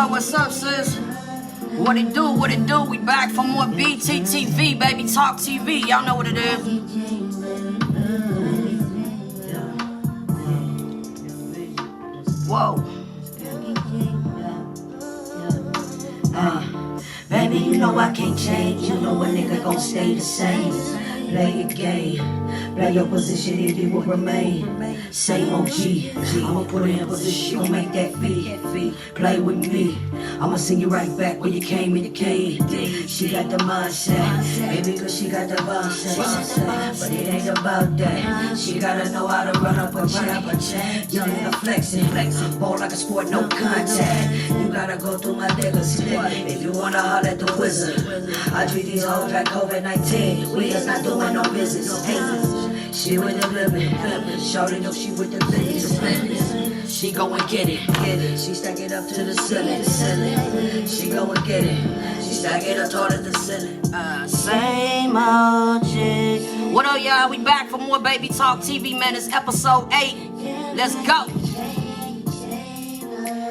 What's up, sis? What it do, We back for more BTTV, baby. Talk TV. Y'all know what it is. Whoa. Baby, you know I can't change. You know a nigga gon' stay the same. Play your game. Play your position if you will remain. Same OG. I'ma put her in position. Gon' make that fee. Play with me. I'ma send you right back where you came when you came. She got the mindset. Baby, cause she got the mindset. But it ain't about that. She gotta know how to run up a check. Young nigga flexing. Ball like a sport, no contact. You gotta go through my niggas. If you wanna holler at the wizard. I treat these hoes like COVID-19. We is not doing no business. She with the living. Shorty know she with the business. She go and get it. She stack it up to the ceiling. She go and get it. She stack it up toward the ceiling. Same old shit. What up, y'all? We back for more Baby Talk TV, man. It's episode 8. Let's go.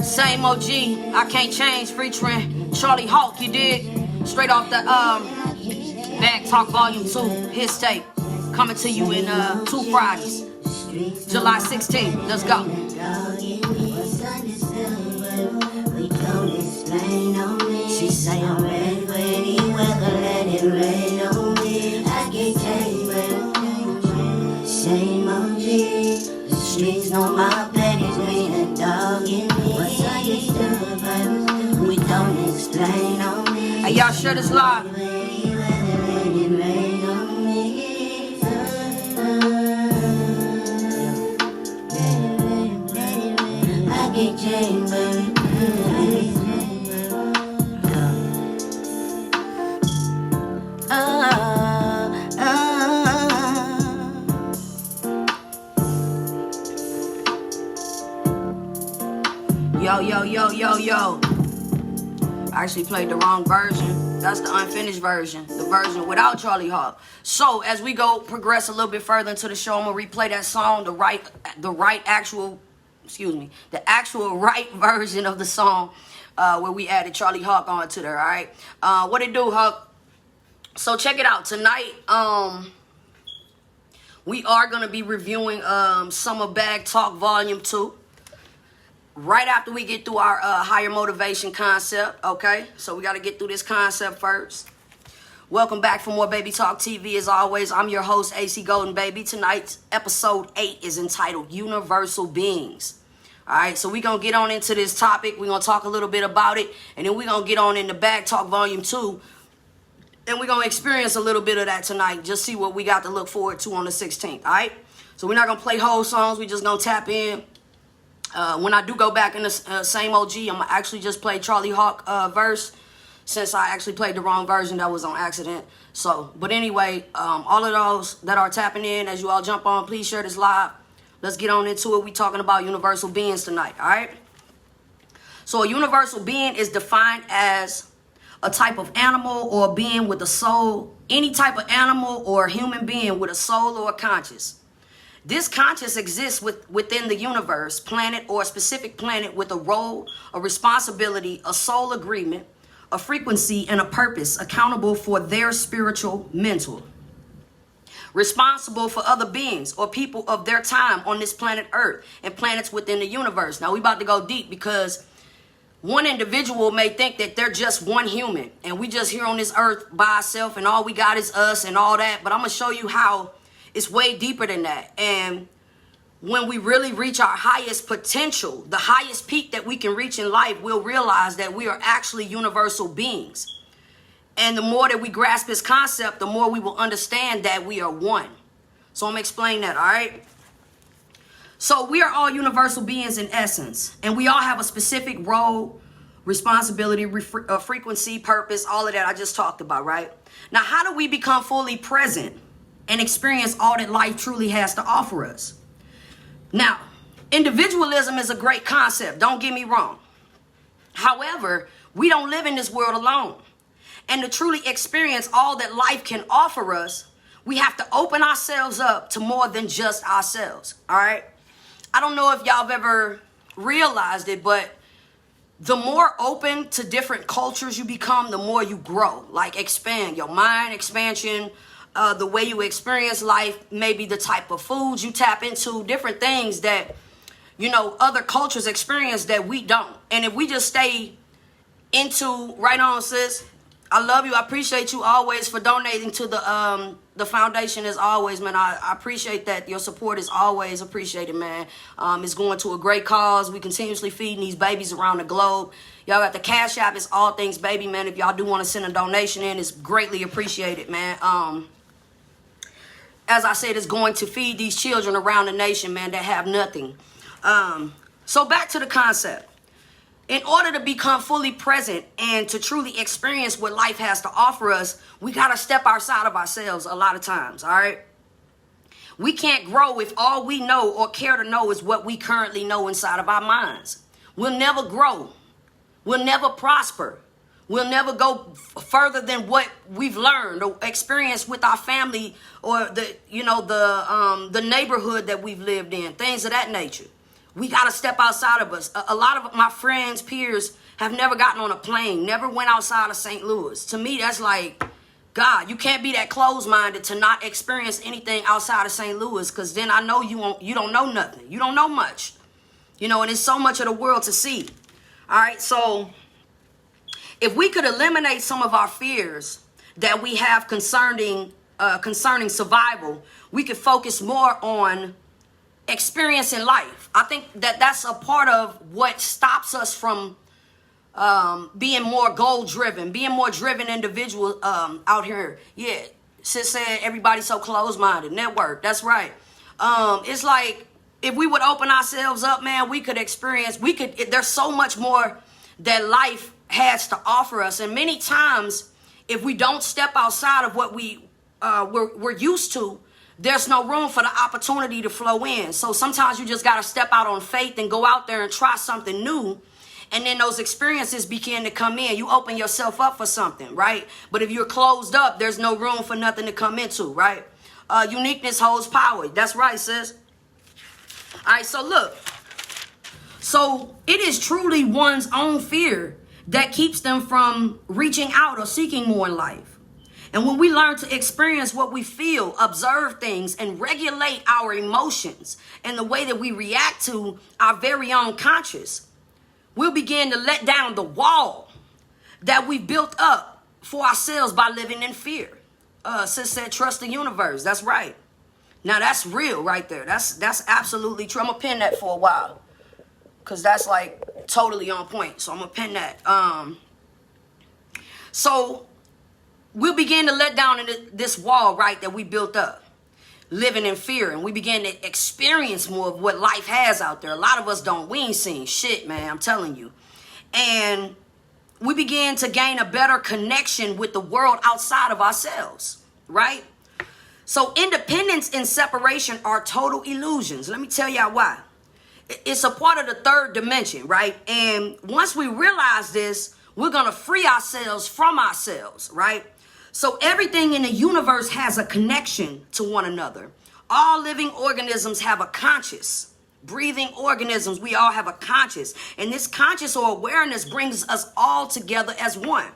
Same OG. I can't change. Featuring Charlie Hawk. You did straight off the Bag Talk Volume 2. His tape coming to you in 2 Fridays. July 16th. Let's go. She say I'm ready for any weather, let it rain on me. I can't take it. Same OG. The streets know my pain is me, a dog in me. What's understood, baby? We don't explain on me. Hey, y'all share this live. Yo. I actually played the wrong version. That's the unfinished version. The version without Charlie Hawk. So as we progress a little bit further into the show, I'm gonna replay that song, the actual right version of the song, where we added Charlie Hawk onto there, alright? What it do, Hawk? So check it out. Tonight, we are gonna be reviewing some of Bag Talk Volume 2. Right after we get through our higher motivation concept, okay? So we got to get through this concept first. Welcome back for more Baby Talk TV. As always, I'm your host, AC Golden, baby. Tonight's episode 8 is entitled Universal Beings. All right, so we're going to get on into this topic. We're going to talk a little bit about it. And then we're going to get on into Bag Talk Volume 2. And we're going to experience a little bit of that tonight. Just see what we got to look forward to on the 16th, all right? So we're not going to play whole songs. We're just going to tap in. When I do go back in the same OG, I'm going to actually just play Charlie Hawk verse, since I actually played the wrong version. That was on accident. So, but anyway, all of those that are tapping in, as you all jump on, please share this live. Let's get on into it. We're talking about universal beings tonight, all right? So a universal being is defined as a type of animal or a being with a soul, any type of animal or human being with a soul or a conscience. This conscience exists within the universe, planet, or a specific planet with a role, a responsibility, a soul agreement, a frequency, and a purpose, accountable for their spiritual, mental. Responsible for other beings or people of their time on this planet Earth and planets within the universe. Now, we about to go deep because one individual may think that they're just one human and we just here on this earth by ourselves and all we got is us and all that. But I'm going to show you how it's way deeper than that. And when we really reach our highest potential, the highest peak that we can reach in life, we'll realize that we are actually universal beings. And the more that we grasp this concept, the more we will understand that we are one. So I'm going to explain that, all right? So we are all universal beings in essence. And we all have a specific role, responsibility, frequency, purpose, all of that I just talked about, right? Now, how do we become fully present and experience all that life truly has to offer us? Now, individualism is a great concept, don't get me wrong. However, we don't live in this world alone. And to truly experience all that life can offer us, we have to open ourselves up to more than just ourselves, all right? I don't know if y'all have ever realized it, but the more open to different cultures you become, the more you grow, like expand your mind, expansion, the way you experience life, maybe the type of foods you tap into, different things that, you know, other cultures experience that we don't. And if we just stay into, right on, sis, I love you. I appreciate you always for donating to the foundation as always, man. I appreciate that. Your support is always appreciated, man. It's going to a great cause. We continuously feeding these babies around the globe. Y'all got the Cash App. It's All Things Baby, man. If y'all do want to send a donation in, it's greatly appreciated, man. As I said, it's going to feed these children around the nation, man, that have nothing. So back to the concept. In order to become fully present and to truly experience what life has to offer us, we got to step outside of ourselves a lot of times, all right? We can't grow if all we know or care to know is what we currently know inside of our minds. We'll never grow. We'll never prosper. We'll never go further than what we've learned or experienced with our family or the neighborhood that we've lived in, things of that nature. We got to step outside of us. A lot of my friends, peers, have never gotten on a plane, never went outside of St. Louis. To me, that's like, God, you can't be that closed-minded to not experience anything outside of St. Louis, because then I know you don't know nothing. You don't know much. You know, and there's so much of the world to see. All right, so if we could eliminate some of our fears that we have concerning survival, we could focus more on experiencing life. I think that that's a part of what stops us from being more goal-driven, being more driven individual out here. Yeah, sis said everybody's so closed-minded. Network, that's right. It's like if we would open ourselves up, man, we could experience, there's so much more that life has to offer us. And many times, if we don't step outside of what we're used to, there's no room for the opportunity to flow in. So sometimes you just got to step out on faith and go out there and try something new. And then those experiences begin to come in. You open yourself up for something, right? But if you're closed up, there's no room for nothing to come into, right? Uniqueness holds power. That's right, sis. All right, so look. So it is truly one's own fear that keeps them from reaching out or seeking more in life. And when we learn to experience what we feel, observe things, and regulate our emotions and the way that we react to our very own conscious, we'll begin to let down the wall that we built up for ourselves by living in fear. Sis said, trust the universe. That's right. Now, that's real right there. That's absolutely true. I'm going to pin that for a while because that's like totally on point. So I'm going to pin that. So we'll begin to let down this wall, right, that we built up, living in fear, and we begin to experience more of what life has out there. A lot of us don't. We ain't seen shit, man, I'm telling you. And we begin to gain a better connection with the world outside of ourselves, right? So independence and separation are total illusions. Let me tell y'all why. It's a part of the third dimension, right? And once we realize this, we're going to free ourselves from ourselves, right? So everything in the universe has a connection to one another. All living organisms have a conscious. Breathing organisms, we all have a conscious. And this conscious or awareness brings us all together as one.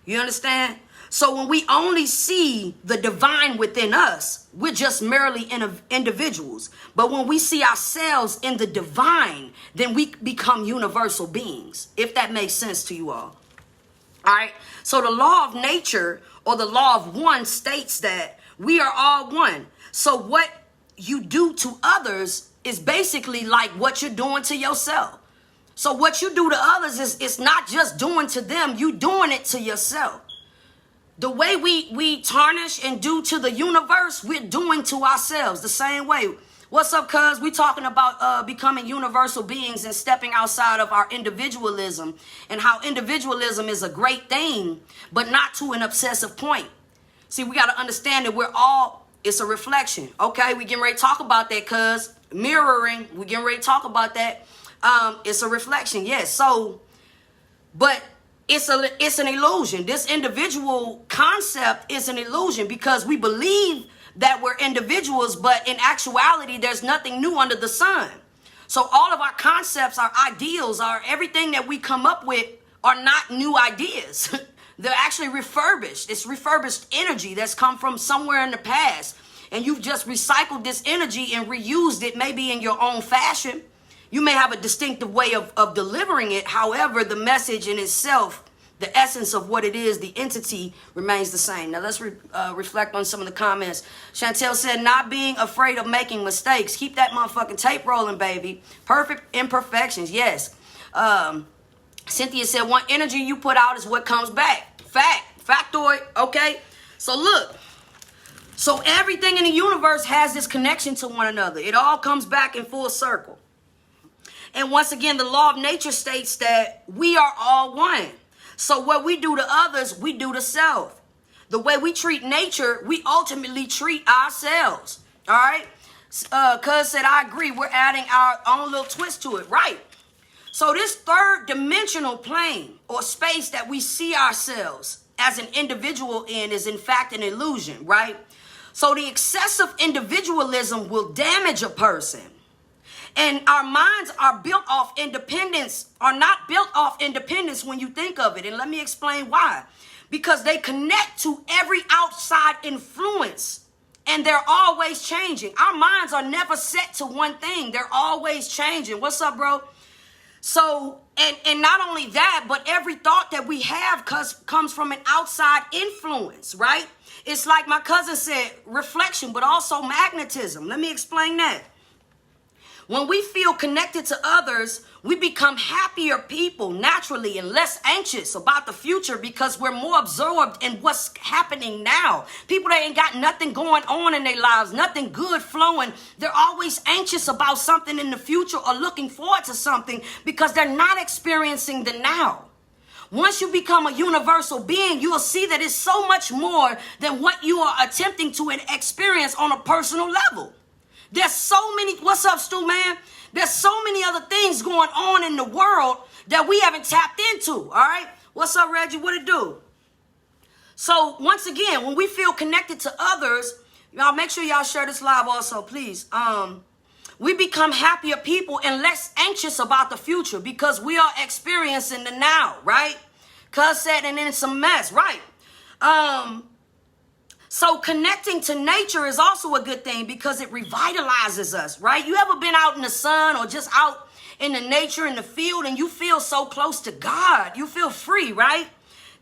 You understand? So when we only see the divine within us, we're just merely individuals. But when we see ourselves in the divine, then we become universal beings, if that makes sense to you all. All right. So the law of nature or the law of one states that we are all one. So what you do to others is basically like what you're doing to yourself. So what you do to others is it's not just doing to them, you doing it to yourself. The way we tarnish and do to the universe, we're doing to ourselves the same way. What's up, cuz? We talking about becoming universal beings and stepping outside of our individualism, and how individualism is a great thing, but not to an obsessive point. See, we got to understand that it's a reflection. Okay, we getting ready to talk about that, cuz. Mirroring, we getting ready to talk about that. It's a reflection, yes. So, but it's an illusion. This individual concept is an illusion because we believe that we're individuals, but in actuality, there's nothing new under the sun. So all of our concepts, our ideals, everything that we come up with are not new ideas. They're actually refurbished. It's refurbished energy that's come from somewhere in the past. And you've just recycled this energy and reused it maybe in your own fashion. You may have a distinctive way of delivering it. However, the message in itself, the essence of what it is, the entity remains the same. Now let's reflect on some of the comments. Chantel said, not being afraid of making mistakes. Keep that motherfucking tape rolling, baby. Perfect imperfections, yes. Cynthia said, what energy you put out is what comes back. Factoid, okay? So look. So everything in the universe has this connection to one another. It all comes back in full circle. And once again, the law of nature states that we are all one. So what we do to others, we do to self. The way we treat nature, we ultimately treat ourselves. All right? Cuz said, I agree. We're adding our own little twist to it. Right. So this third dimensional plane or space that we see ourselves as an individual in is in fact an illusion. Right? So the excessive individualism will damage a person. And our minds are built off independence, are not built off independence when you think of it. And let me explain why. Because they connect to every outside influence. And they're always changing. Our minds are never set to one thing. They're always changing. What's up, bro? So, and not only that, but every thought that we have comes from an outside influence, right? It's like my cousin said, reflection, but also magnetism. Let me explain that. When we feel connected to others, we become happier people naturally and less anxious about the future because we're more absorbed in what's happening now. People that ain't got nothing going on in their lives, nothing good flowing, they're always anxious about something in the future or looking forward to something because they're not experiencing the now. Once you become a universal being, you will see that it's so much more than what you are attempting to experience on a personal level. There's so many, what's up, Stu, man? There's so many other things going on in the world that we haven't tapped into, all right? What's up, Reggie? What it do? So, once again, when we feel connected to others, y'all make sure y'all share this live also, please. We become happier people and less anxious about the future because we are experiencing the now, right? Cuz said, and then it's a mess, right? So connecting to nature is also a good thing because it revitalizes us, right? You ever been out in the sun or just out in the nature, in the field, and you feel so close to God? You feel free, right?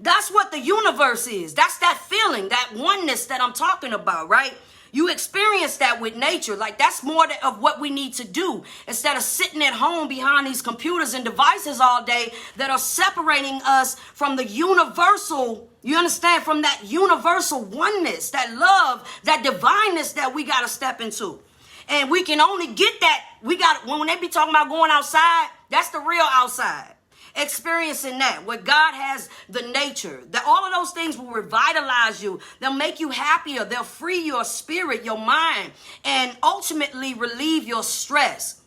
That's what the universe is. That's that feeling, that oneness that I'm talking about, right? You experience that with nature. Like that's more of what we need to do instead of sitting at home behind these computers and devices all day that are separating us from the universal, you understand, from that universal oneness, that love, that divineness that we got to step into. And we can only get that. When they be talking about going outside, that's the real outside. Experiencing that, where God has the nature, that all of those things will revitalize you. They'll make you happier. They'll free your spirit, your mind, and ultimately relieve your stress.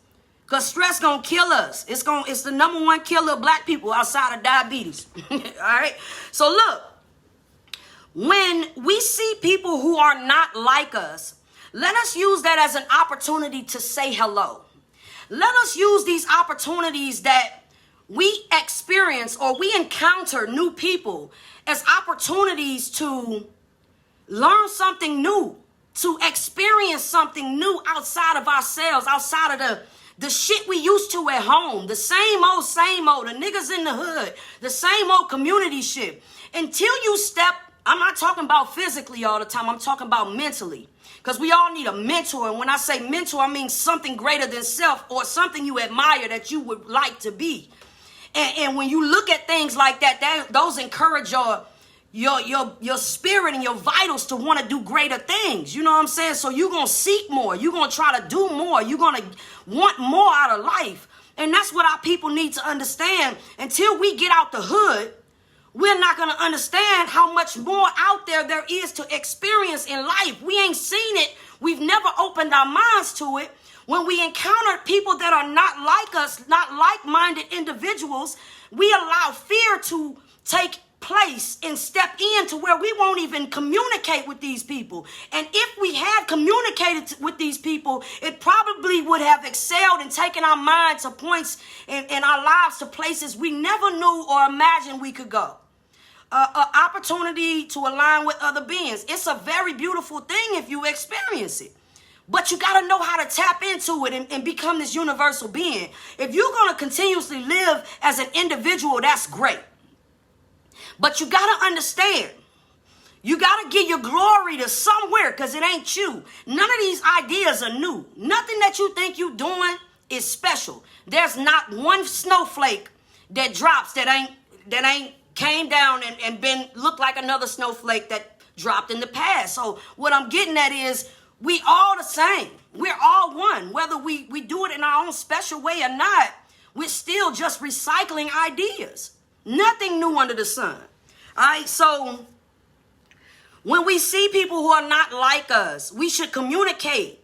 Because stress gonna kill us. It's the number one killer of black people outside of diabetes. All right. So look, when we see people who are not like us, let us use that as an opportunity to say hello. Let us use these opportunities that we experience or we encounter new people as opportunities to learn something new, to experience something new outside of ourselves, outside of the shit we used to at home, the same old, the niggas in the hood, the same old community shit. Until you step, I'm not talking about physically all the time, I'm talking about mentally. Because we all need a mentor. And when I say mentor, I mean something greater than self or something you admire that you would like to be. And when you look at things like that, those encourage your your spirit and your vitals to want to do greater things. You know what I'm saying? So you're going to seek more. You're going to try to do more. You're going to want more out of life. And that's what our people need to understand. Until we get out the hood, we're not going to understand how much more out there is to experience in life. We ain't seen it. We've never opened our minds to it. When we encounter people that are not like us, not like-minded individuals, we allow fear to take place and step in to where we won't even communicate with these people. And if we had communicated with these people, it probably would have excelled and taken our mind to points in our lives to places we never knew or imagined we could go. Opportunity to align with other beings. It's a very beautiful thing if you experience it. But you got to know how to tap into it and become this universal being. If you're going to continuously live as an individual, that's great. But you got to understand, you got to give your glory to somewhere because it ain't you. None of these ideas are new. Nothing that you think you're doing is special. There's not one snowflake that drops that ain't came down and been looked like another snowflake that dropped in the past. So what I'm getting at is we all the same. We're all one. Whether we do it in our own special way or not, we're still just recycling ideas. Nothing new under the sun. All right, so when we see people who are not like us, we should communicate.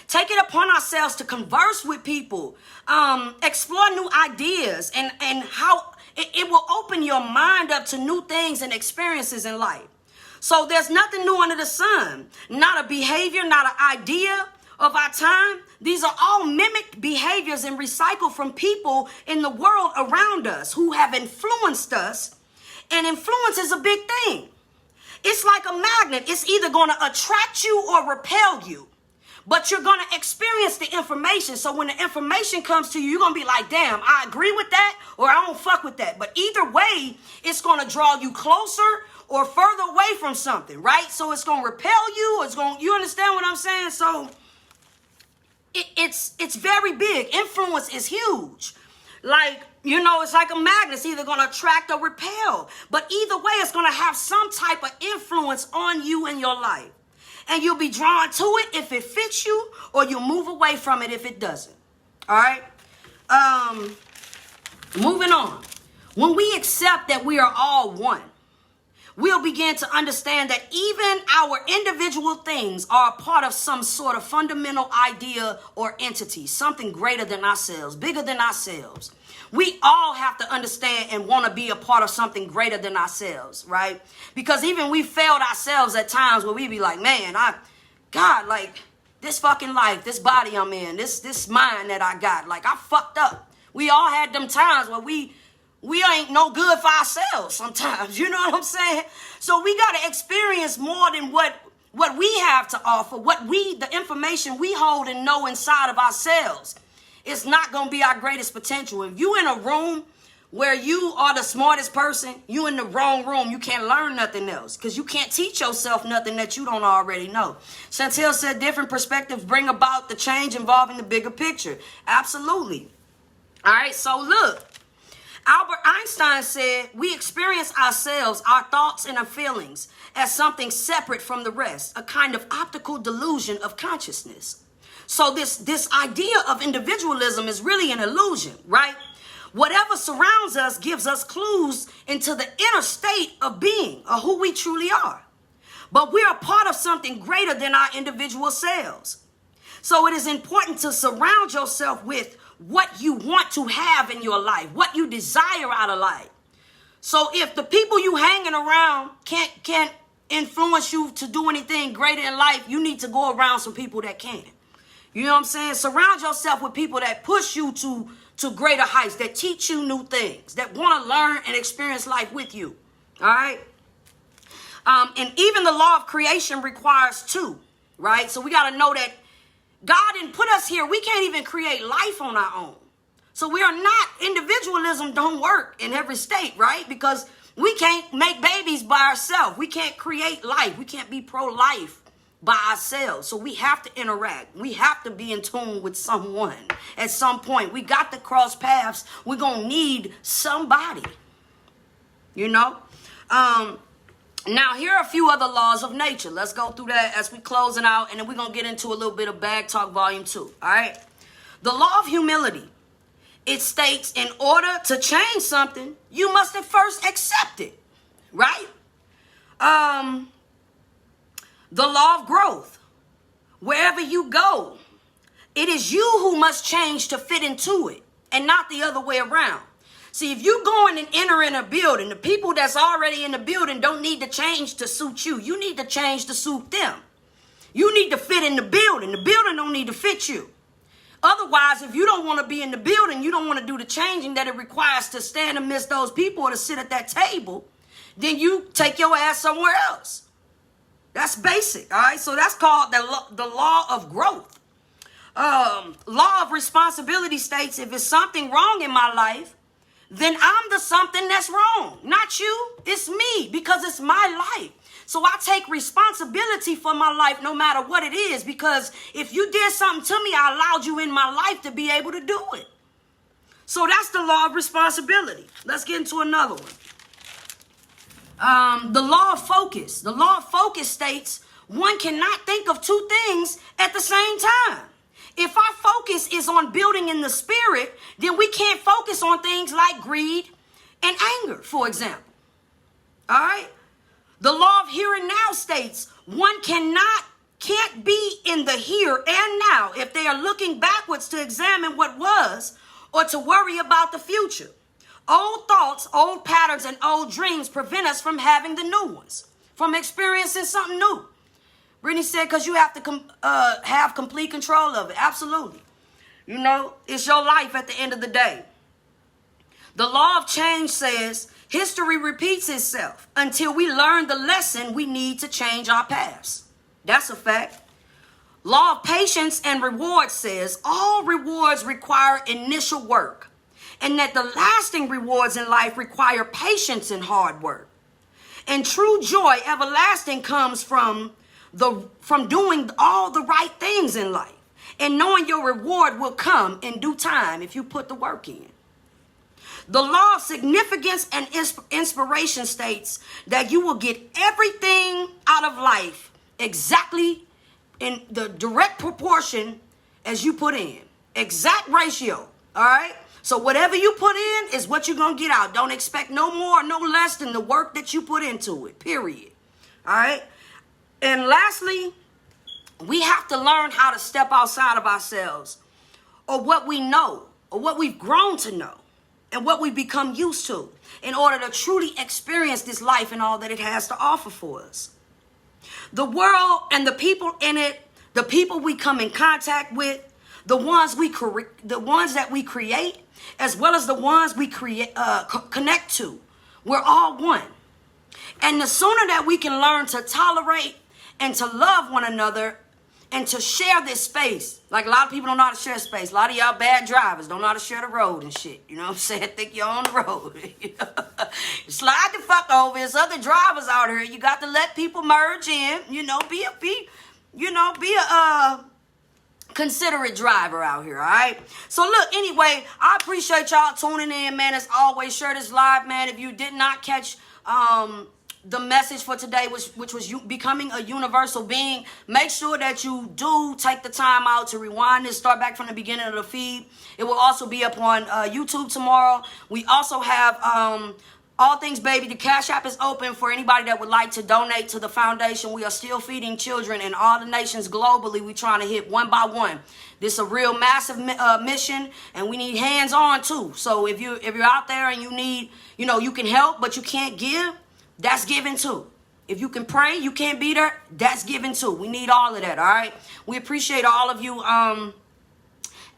Take it upon ourselves to converse with people, explore new ideas, and how it will open your mind up to new things and experiences in life. So there's nothing new under the sun. Not a behavior, not an idea of our time. These are all mimicked behaviors and recycled from people in the world around us who have influenced us. And influence is a big thing. It's like a magnet. It's either going to attract you or repel you. But you're going to experience the information. So when the information comes to you, you're going to be like, damn, I agree with that or I don't fuck with that. But either way, it's going to draw you closer or further away from something, right? So it's going to repel you. You understand what I'm saying? So it's very big. Influence is huge. Like, you know, it's like a magnet. It's either going to attract or repel. But either way, it's going to have some type of influence on you in your life. And you'll be drawn to it if it fits you, or you'll move away from it if it doesn't. All right? Moving on. When we accept that we are all one, we'll begin to understand that even our individual things are a part of some sort of fundamental idea or entity, something greater than ourselves, bigger than ourselves. We all have to understand and want to be a part of something greater than ourselves, right? Because even we failed ourselves at times where we be like, man, God, like this fucking life, this body I'm in, this mind that I got, like I fucked up. We all had them times where we ain't no good for ourselves sometimes, you know what I'm saying? So we got to experience more than what we have to offer, the information we hold and know inside of ourselves. It's not going to be our greatest potential. If you in a room where you are the smartest person, you in the wrong room. You can't learn nothing else because you can't teach yourself nothing that you don't already know. Chantel said different perspectives bring about the change involving the bigger picture. Absolutely. All right, so look. Albert Einstein said we experience ourselves, our thoughts and our feelings as something separate from the rest, a kind of optical delusion of consciousness. So this idea of individualism is really an illusion, right? Whatever surrounds us gives us clues into the inner state of being, or who we truly are. But we're a part of something greater than our individual selves. So it is important to surround yourself with what you want to have in your life, what you desire out of life. So if the people you hanging around can't influence you to do anything greater in life, you need to go around some people that can. You know what I'm saying? Surround yourself with people that push you to greater heights, that teach you new things, that want to learn and experience life with you. All right? And even the law of creation requires two, right? So we got to know that God didn't put us here. We can't even create life on our own. So we are not, individualism don't work in every state, right? Because we can't make babies by ourselves. We can't create life. We can't be pro-life by ourselves. So we have to interact. We have to be in tune with someone at some point. We got to cross paths. We're going to need somebody, you know? Now, here are a few other laws of nature. Let's go through that as we closing out, and then we're going to get into a little bit of Bag Talk Volume 2. All right? The law of humility. It states in order to change something, you must at first accept it. Right? The law of growth. Wherever you go, it is you who must change to fit into it, and not the other way around. See, if you going and entering a building, the people that's already in the building don't need to change to suit you. You need to change to suit them. You need to fit in the building. The building don't need to fit you. Otherwise, if you don't want to be in the building, you don't want to do the changing that it requires to stand amidst those people or to sit at that table, then you take your ass somewhere else. That's basic, all right? So that's called the law of growth. Law of responsibility states if it's something wrong in my life, then I'm the something that's wrong. Not you, it's me, because it's my life. So I take responsibility for my life no matter what it is, because if you did something to me, I allowed you in my life to be able to do it. So that's the law of responsibility. Let's get into another one. The law of focus. The law of focus states one cannot think of two things at the same time. If our focus is on building in the spirit, then we can't focus on things like greed and anger, for example. All right? The law of here and now states one can't be in the here and now if they are looking backwards to examine what was or to worry about the future. Old thoughts, old patterns, and old dreams prevent us from having the new ones, from experiencing something new. Brittany said, because you have to have complete control of it. Absolutely. You know, it's your life at the end of the day. The law of change says history repeats itself until we learn the lesson we need to change our paths. That's a fact. Law of patience and reward says all rewards require initial work, and that the lasting rewards in life require patience and hard work. And true joy everlasting comes from doing all the right things in life and knowing your reward will come in due time if you put the work in. The law of significance and inspiration states that you will get everything out of life exactly in the direct proportion as you put in. Exact ratio, all right? So whatever you put in is what you're going to get out. Don't expect no more, no less than the work that you put into it, period. All right? And lastly, we have to learn how to step outside of ourselves or what we know or what we've grown to know and what we've become used to in order to truly experience this life and all that it has to offer for us. The world and the people in it, the people we come in contact with, the ones that we create, as well as the ones we connect to, we're all one. And the sooner that we can learn to tolerate and to love one another and to share this space, like a lot of people don't know how to share space. A lot of y'all bad drivers don't know how to share the road and shit. You know what I'm saying? Think you're on the road. Slide the fuck over. There's other drivers out here. You got to let people merge in. You know, be a considerate driver out here, all right? So look, anyway, I appreciate y'all tuning in, man. As always, share this live, man. If you did not catch the message for today, which was you becoming a universal being, make sure that you do take the time out to rewind this, start back from the beginning of the feed. It will also be up on YouTube tomorrow. We also have All Things Baby. The Cash App is open for anybody that would like to donate to the foundation. We are still feeding children in all the nations globally. We're trying to hit one by one. This is a real massive mission, and we need hands-on too. So if you're out there and you need, you can help, but you can't give, that's giving too. If you can pray, you can't be there, that's giving too. We need all of that, all right? We appreciate all of you.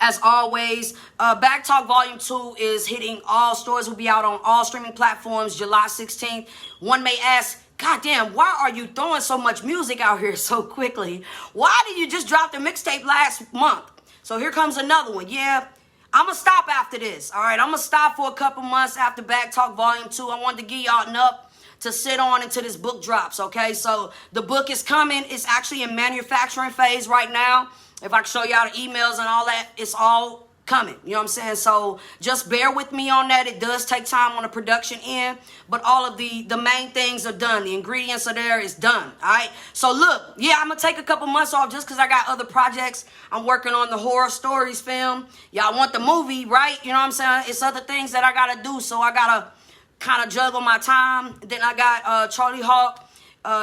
As always, Back Talk Volume 2 is hitting all stores. Will be out on all streaming platforms July 16th. One may ask, God damn, why are you throwing so much music out here so quickly? Why did you just drop the mixtape last month? So here comes another one. Yeah, I'm going to stop after this. All right, I'm going to stop for a couple months after Back Talk Volume 2. I wanted to give y'all enough to sit on until this book drops, okay? So the book is coming. It's actually in manufacturing phase right now. If I can show y'all the emails and all that, it's all coming. You know what I'm saying? So just bear with me on that. It does take time on the production end, but all of the main things are done. The ingredients are there. It's done. All right. So look, yeah, I'm gonna take a couple months off just because I got other projects. I'm working on the Horror Stories film. Y'all want the movie, right? You know what I'm saying? It's other things that I gotta do, so I gotta kind of juggle my time. Then I got Charlie Hawk.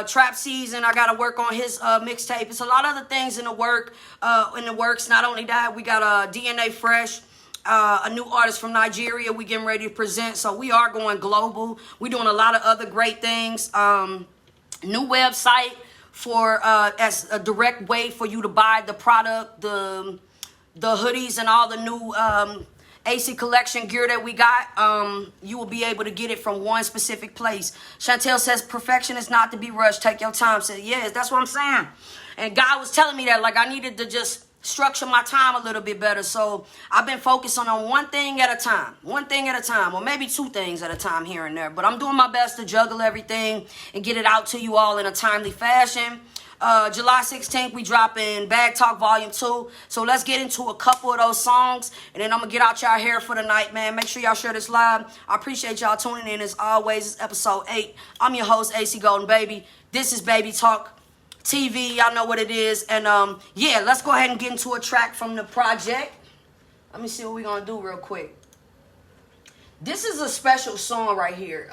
Trap Season, I gotta work on his mixtape. It's a lot of other things in the works. Not only that, we got DNA Fresh, a new artist from Nigeria we getting ready to present. So we are going global. We doing a lot of other great things. New website for as a direct way for you to buy the product, the hoodies and all the new AC collection gear that we got. You will be able to get it from one specific place. Chantel says perfection is not to be rushed. Take your time. Said yes, that's what I'm saying. And God was telling me that like I needed to just structure my time a little bit better. So I've been focusing on one thing at a time, or maybe two things at a time here and there. But I'm doing my best to juggle everything and get it out to you all in a timely fashion. July 16th, we dropping Bag Talk Volume 2. So let's get into a couple of those songs, and then I'm going to get out y'all hair for the night, man. Make sure y'all share this live. I appreciate y'all tuning in. As always, it's episode 8. I'm your host, AC Golden Baby. This is Baby Talk TV. Y'all know what it is. And, yeah, let's go ahead and get into a track from the project. Let me see what we're going to do real quick. This is a special song right here.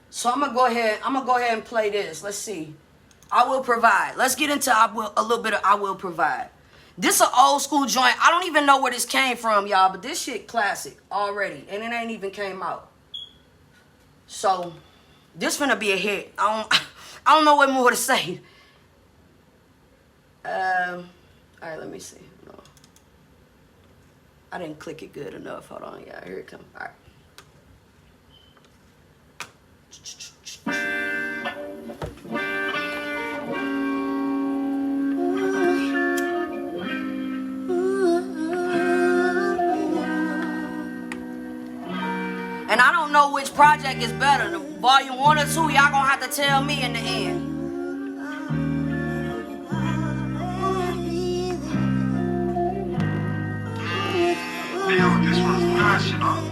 So I'm going to go ahead and play this. Let's see. I Will Provide. Let's get into a little bit of I Will Provide. This is an old school joint. I don't even know where this came from, y'all, but this shit classic already, and it ain't even came out. So this finna be a hit. I don't know what more to say. All right, let me see. No, I didn't click it good enough. Hold on, y'all. Here it comes. All right. And I don't know which project is better, the volume 1 or 2. Y'all gonna have to tell me in the end. Yo, this one's nice, you know.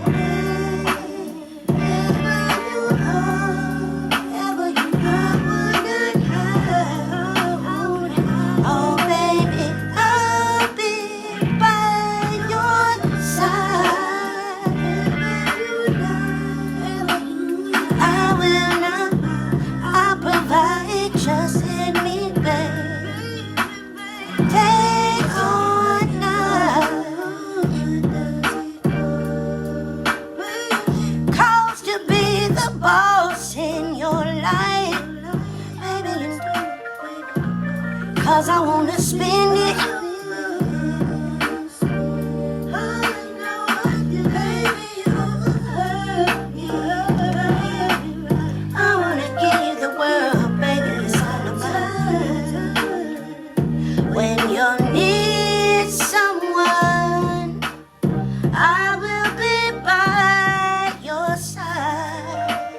Cause I wanna spend it. I wanna give you the world, baby, it's all about. When you need someone, I will be by your side.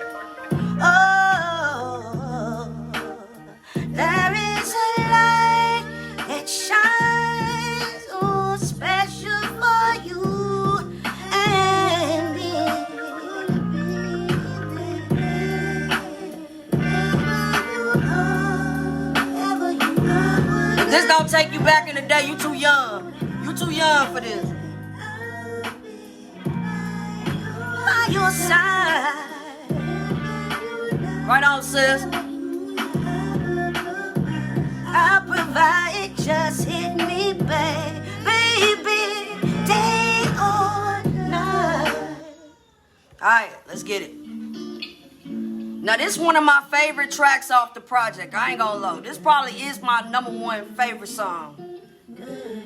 Oh, there is a light that shines so special for you and me. If this don't take you back in the day, you too young. You too young for this. By your side. Right on, sis. I'll provide, just hit me, baby, day or night. Alright, let's get it. Now, this is one of my favorite tracks off the project. I ain't gonna lie. This probably is my #1 favorite song.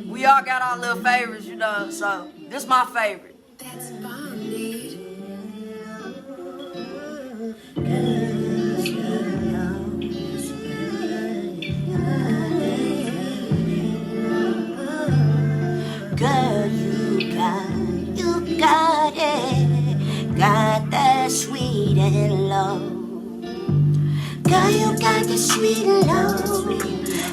We all got our little favorites, you know, so this is my favorite. That's bonded. Girl, you got it, got that sweet and low. Girl, you got the sweet and low.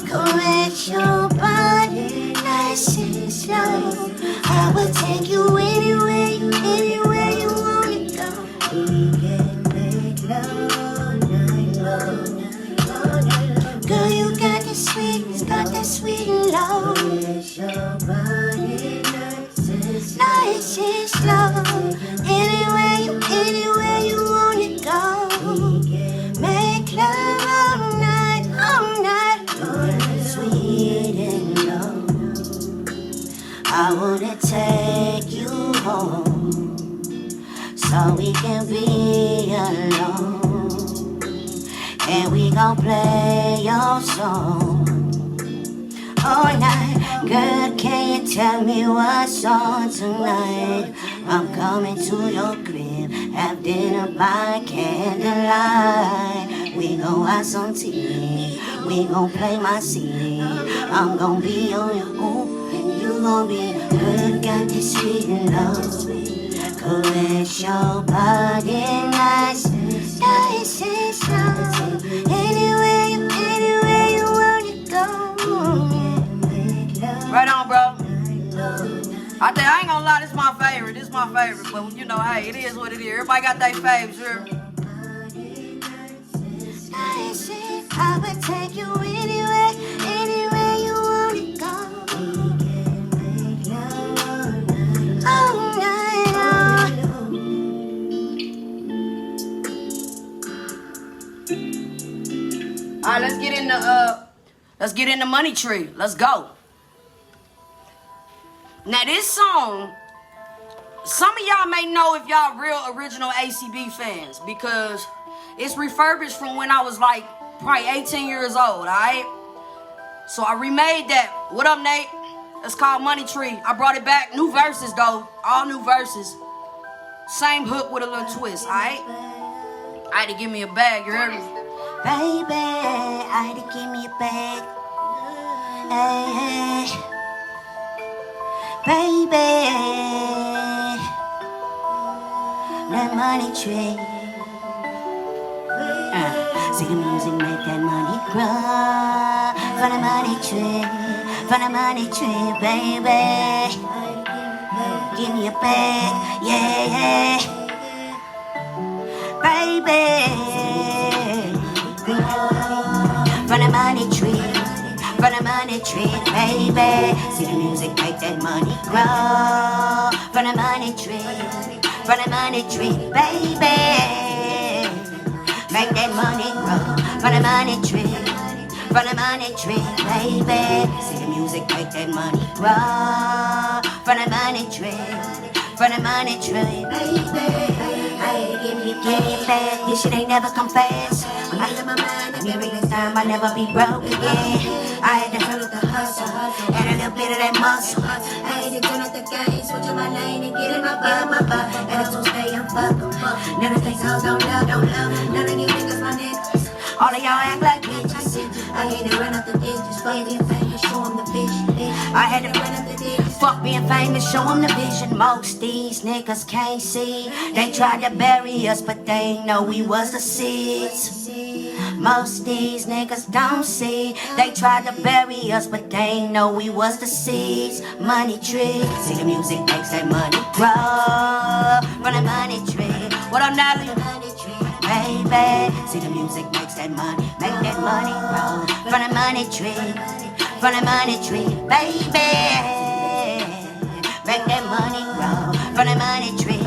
Caress your body nice and slow. I will take you anywhere you wanna go. We can make love all night long. Girl, you got that sweet love. Yes, your body nice and slow. Anywhere you wanna go. Make love all night, sweet and low. I wanna take you home so we can be alone, and we gon' play your song all night. Girl, can you tell me what's on tonight? I'm coming to your crib, have dinner by candlelight. We gon' watch some TV, we gon' play my CD. I'm gon' be on your own, you gon' be good. Got this sweet love, caress your body nice and slow. Anywhere you wanna go. Right on, bro. I ain't gonna lie, this my favorite. This my favorite. But you know, hey, it is what it is. Everybody got their faves, sure. I would take you anywhere you wanna go. All night long. Alright, let's get in the money tree. Let's go. Now this song, some of y'all may know if y'all real original ACB fans, because it's refurbished from when I was like probably 18 years old, alright? So I remade that. What up, Nate? It's called Money Tree. I brought it back. New verses though. All new verses. Same hook with a little twist, alright? I had to give me a bag, you heard me? Baby, I had to give me a bag. Hey, baby, that money tree. See the music make that money grow. For the money tree, baby. Give me a bag, yeah, baby. For the money tree, baby. See the music make that money grow. For the money tree, baby. Make that money grow. For the money tree, baby. See the music make that money grow. For the money tree, baby. Hey, give me a bag. This shit ain't never come fast. I'm out of my mind. Every time I never be broke again. I had to hurdle the hustle and a little bit of that muscle. I had to turn up the game, switch on my lane and get in my butt. And I'm stay on fuck. None of these hoes don't love. None of you niggas my niggas. All of y'all act like bitches. I had to run up the digits. Fuck being famous, show them the vision. I had to run up the digits. Fuck being famous, show them the vision. Most these niggas can't see. They tried to bury us, but they ain't know we was the seeds. Most these niggas don't see. They tried to bury us, but they ain't know we was the seeds. Money tree. See the music makes that money grow. For the money tree. What up, Natalie? Money tree. Baby, see the music makes that money, make that money grow. For the money tree, baby, make that money grow. For the money tree,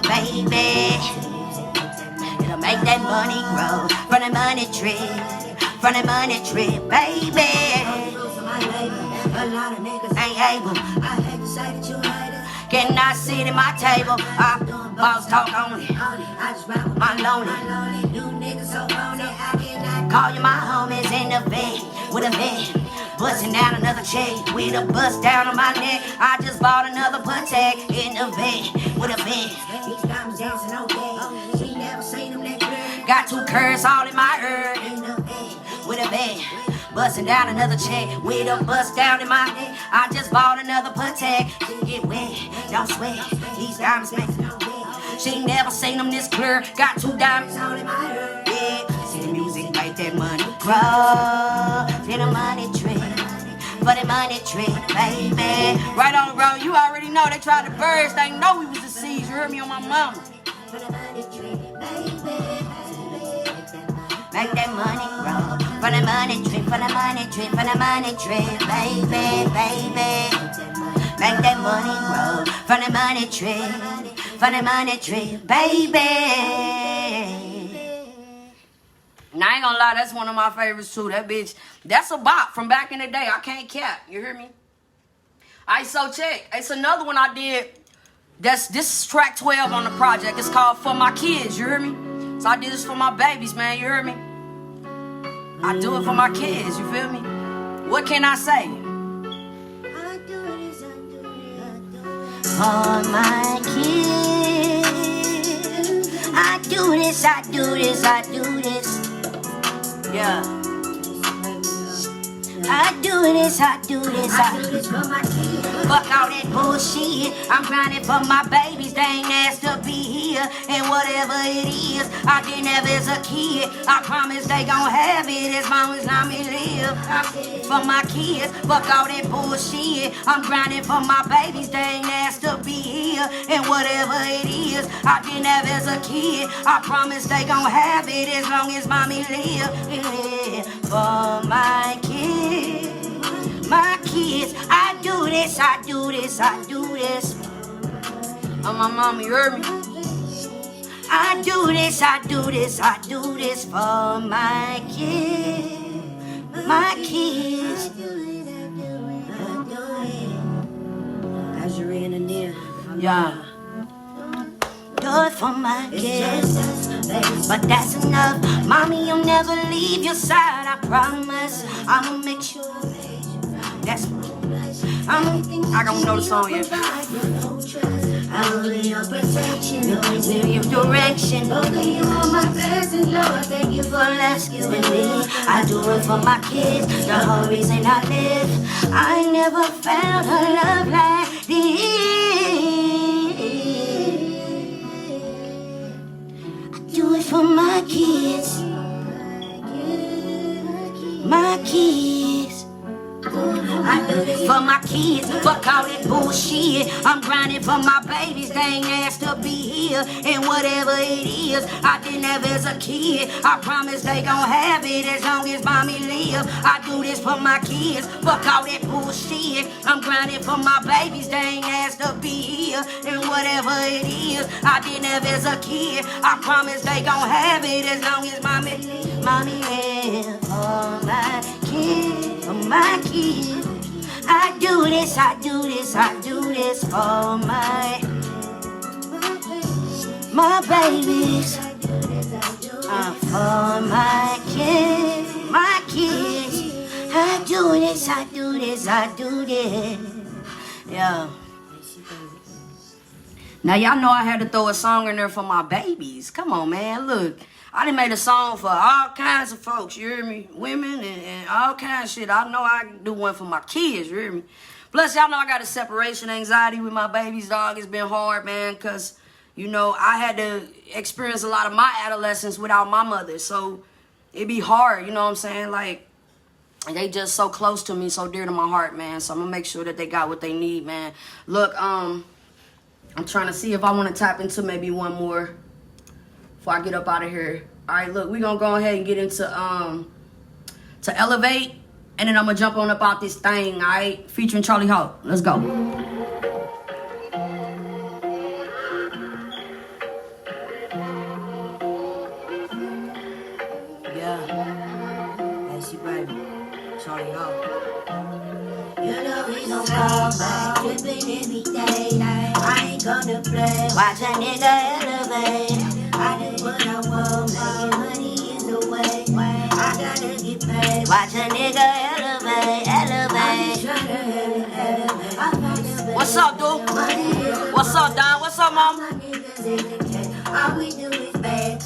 baby, it'll make that money grow. For the money tree, baby. A lot of niggas ain't able. I hate to say that you hate it. Cannot sit at my table. I boss talk only. My lonely. Call you my homies in the bed with a bed. Busting down another check with a bust down on my neck. I just bought another Patek in the bed with a bed. These diamonds dancing okay. She never seen them that good. Got two curves all in my ear. In the bed with a bed. Busting down another check with a bust down in my neck. I just bought another Patek. Get wet, don't sweat. These diamonds make no wet. She never seen them this clear. Got two diamonds all in my ear. Yeah, see the music make that money grow. For the money tree, for the money tree, baby. Right on, bro. You already know they tried to birds. They know we was the seeds. You heard me on my mama. For the money tree, baby. Make that money grow. For the money tree, for the money tree, for the money tree, baby, baby. Make that money grow. For the money tree, for the money tree, baby. And I ain't gonna lie, that's one of my favorites too. That bitch, that's a bop from back in the day. I can't cap. You hear me? Alright, so check. It's another one I did. This is track 12 on the project. It's called For My Kids. You hear me? So I did this for my babies, man. You hear me? I do it for my kids. You feel me? What can I say? For my kids, I do this, I do this, I do this. Yeah. I do this, I do this, I do this for my kids. Fuck all that bullshit. I'm grinding for my babies. They ain't asked to be here. And whatever it is, I didn't have as a kid. I promise they gon' have it as long as I may live. For my kids, fuck all that bullshit. I'm grinding for my babies. They ain't asked to be here. And whatever it is, I didn't have as a kid. I promise they gon' have it as long as mommy live. Yeah. For my kids, my kids, I do this, I do this, I do this. Oh, my mama, you heard me? I do this, I do this, I do this for my kids, my kids. Azure and near, Yeah. do it for my kids, but that's enough. Mommy, you'll never leave your side, I promise. I'ma make sure that's I don't know the song yet. I'll be your protection, always in your direction. Both of you are my blessings, Lord. Thank you for rescuing me. I do it for my kids, the whole reason I live. I never felt a love like this. I do it for my kids, my kids. I do this for my kids, fuck all that bullshit. I'm grinding for my babies, they ain't asked to be here. And whatever it is, I didn't have as a kid. I promise they gon' have it as long as mommy live. I do this for my kids, fuck all that bullshit. I'm grinding for my babies, they ain't asked to be here. And whatever it is, I didn't have as a kid. I promise they gon' have it as long as mommy live. For my kids, for my kids. I do this, I do this, I do this for my babies. For my kids, my kids. I do this, I do this, I do this. Yeah. Now, y'all know I had to throw a song in there for my babies. Come on, man. Look, I done made a song for all kinds of folks, you hear me? Women and all kinds of shit. I know I can do one for my kids, you hear me? Plus, y'all know I got a separation anxiety with my babies, dog. It's been hard, man, because, you know, I had to experience a lot of my adolescence without my mother. So, it be hard, you know what I'm saying? Like, they just so close to me, so dear to my heart, man. So, I'm going to make sure that they got what they need, man. Look, I'm trying to see if I want to tap into maybe one more before I get up out of here. All right, look, we're going to go ahead and get into to Elevate, and then I'm going to jump on up out this thing, all right, featuring Charlie Hawk. Let's go. Yeah, that's you, baby. Charlie Hawk. You know we gon' fall back, trippin' every day. I ain't gonna play. Watch a nigga elevate. I do what I want, making money is the way. I gotta get paid. Watch a nigga elevate, elevate. What's up, dude? What's up, Don? What's up, mom? All we do is bag.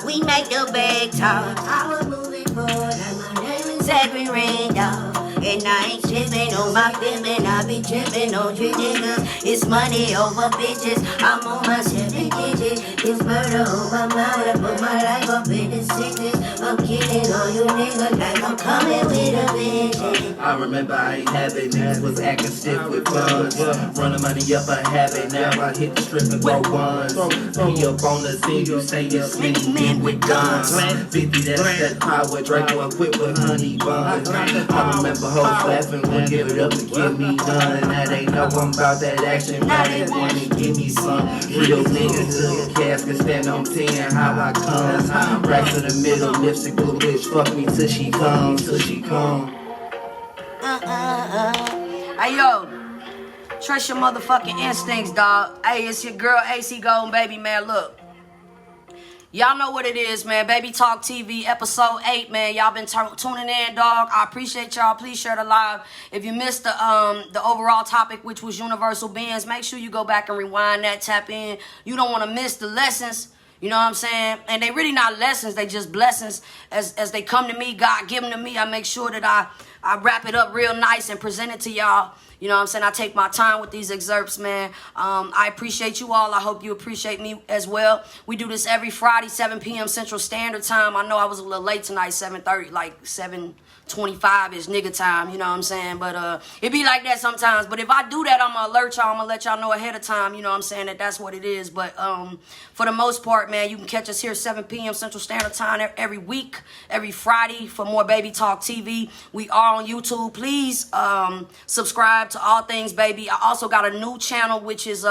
We make the bag talk. I was moving forward, and my name is Zachary Ring, dog. And I ain't trippin' on my feelin', I be trippin' on you niggas. It's money over bitches, I'm on my shit. the kitchen. This murder on my mind. I put my life up in the 60s. I'm killing all you niggas like I'm coming with a vision. I remember I ain't have it, niggas was acting stiff with guns. Running money up a habit, now I hit the strip and roll ones. Be up on the scene, you say you're sneaking men with guns. 50, that's that power, Draco equipped with honey buns. I remember hoes laughing when give it up to get me done. Now they know I'm about that action, now they wanna give me some. Real niggas to the casket, stand on 10, how I come. Right to the middle, lipstick blue bitch, fuck me till she comes, till she come. Hey, yo. Trust your motherfucking instincts, dog. Hey, it's your girl, AC Golden, baby, man. Look. Y'all know what it is, man. Baby Talk TV, episode 8, man. Y'all been tuning in, dog. I appreciate y'all. Please share the live. If you missed the overall topic, which was universal beings, make sure you go back and rewind that, tap in. You don't want to miss the lessons. You know what I'm saying? And they really not lessons. They just blessings. As they come to me, God give them to me. I make sure that I wrap it up real nice and present it to y'all. You know what I'm saying? I take my time with these excerpts, man. I appreciate you all. I hope you appreciate me as well. We do this every Friday, 7 p.m. Central Standard Time. I know I was a little late tonight, 7:30, like 7:25 is nigga time, you know what I'm saying? But it be like that sometimes. But if I do that, I'm going to alert y'all. I'm going to let y'all know ahead of time, you know what I'm saying, that that's what it is. But for the most part, man, you can catch us here 7 p.m. Central Standard Time every week, every Friday for more Baby Talk TV. We are on YouTube. Please subscribe to All Things Baby. I also got a new channel, which is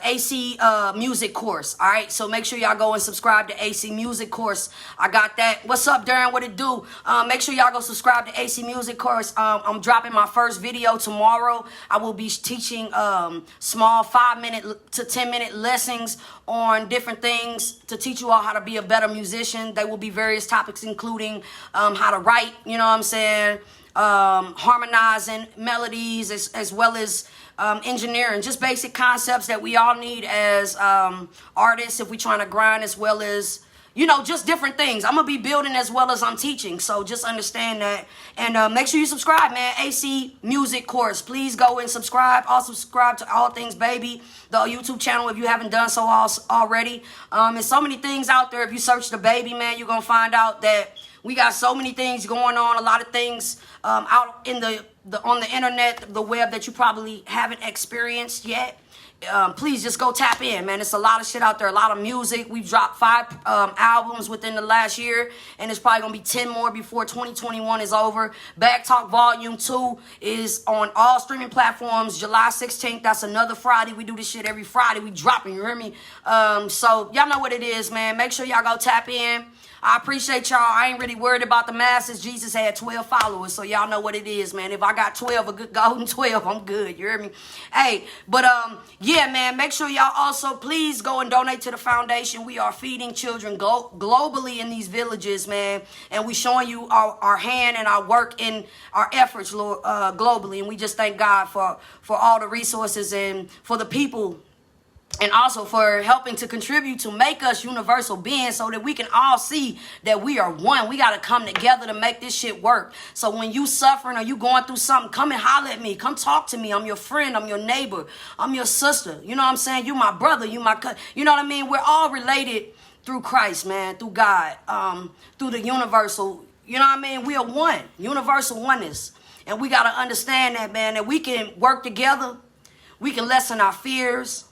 AC Music Course. All right, so make sure y'all go and subscribe to AC Music Course. I got that. What's up, Darren? What it do? Make sure y'all go subscribe to AC Music Course. I'm dropping my first video tomorrow. I will be teaching small 5-minute to 10-minute lessons on different things to teach you all how to be a better musician. There will be various topics, including how to write, you know what I'm saying, harmonizing melodies, as well as engineering, just basic concepts that we all need as artists if we're trying to grind, as well as, you know, just different things. I'm going to be building as well as I'm teaching, so just understand that. And make sure you subscribe, man. AC Music Course. Please go and subscribe. Also subscribe to All Things Baby, the YouTube channel, if you haven't done so already. There's so many things out there. If you search the baby, man, you're going to find out that we got so many things going on, a lot of things out in on the internet, the web, that you probably haven't experienced yet. Please just go tap in, man. It's a lot of shit out there, a lot of music. We've dropped 5 albums within the last year, and it's probably gonna be 10 more before 2021 is over. Bag Talk Volume 2 is on all streaming platforms July 16th. That's another Friday. We do this shit every Friday. We dropping, you hear me? So y'all know what it is, man. Make sure y'all go tap in. I appreciate y'all. I ain't really worried about the masses. Jesus had 12 followers, so y'all know what it is, man. If I got 12, a good golden 12, I'm good. You hear me? Hey, but yeah, man, make sure y'all also please go and donate to the foundation. We are feeding children globally in these villages, man, and we showing you our hand and our work in our efforts, Lord, globally, and we just thank God for all the resources and for the people, and also for helping to contribute to make us universal beings, so that we can all see that we are one. We got to come together to make this shit work. So when you suffering or you going through something, come and holler at me. Come talk to me. I'm your friend. I'm your neighbor. I'm your sister. You know what I'm saying? You my brother. You my cousin. You know what I mean? We're all related through Christ, man, through God, through the universal. You know what I mean? We are one. Universal oneness. And we got to understand that, man, that we can work together. We can lessen our fears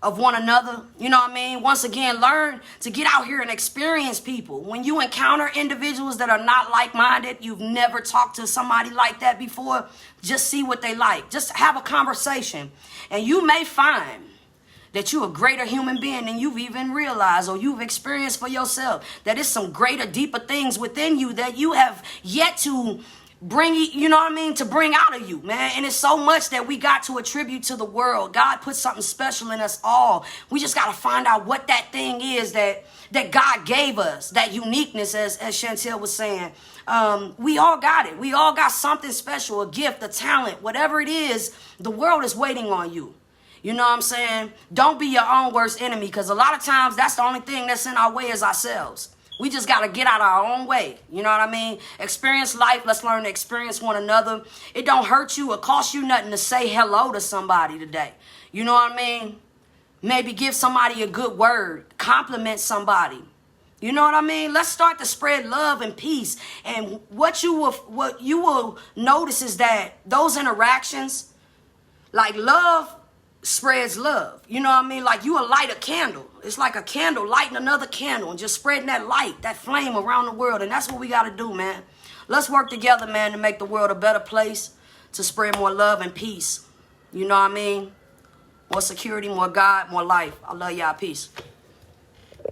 of one another. You know what I mean? Once again, learn to get out here and experience people. When you encounter individuals that are not like-minded, you've never talked to somebody like that before, just see what they like. Just have a conversation. And you may find that you're a greater human being than you've even realized or you've experienced for yourself. That is some greater, deeper things within you that you have yet to bring, you know what I mean, to bring out of you, man. And it's so much that we got to attribute to the world. God put something special in us all. We just got to find out what that thing is that God gave us, that uniqueness, as Chantel was saying. We all got it. We all got something special, a gift, a talent, whatever it is. The world is waiting on you. You know what I'm saying? Don't be your own worst enemy, because a lot of times that's the only thing that's in our way is ourselves. We just got to get out of our own way. You know what I mean? Experience life. Let's learn to experience one another. It don't hurt you or cost you nothing to say hello to somebody today. You know what I mean? Maybe give somebody a good word. Compliment somebody. You know what I mean? Let's start to spread love and peace. And what you will notice is that those interactions, like love spreads love. You know what I mean? Like you will light a candle. It's like a candle lighting another candle and just spreading that light, that flame around the world. And that's what we got to do, man. Let's work together, man, to make the world a better place, to spread more love and peace. You know what I mean? More security, more God, more life. I love y'all. Peace.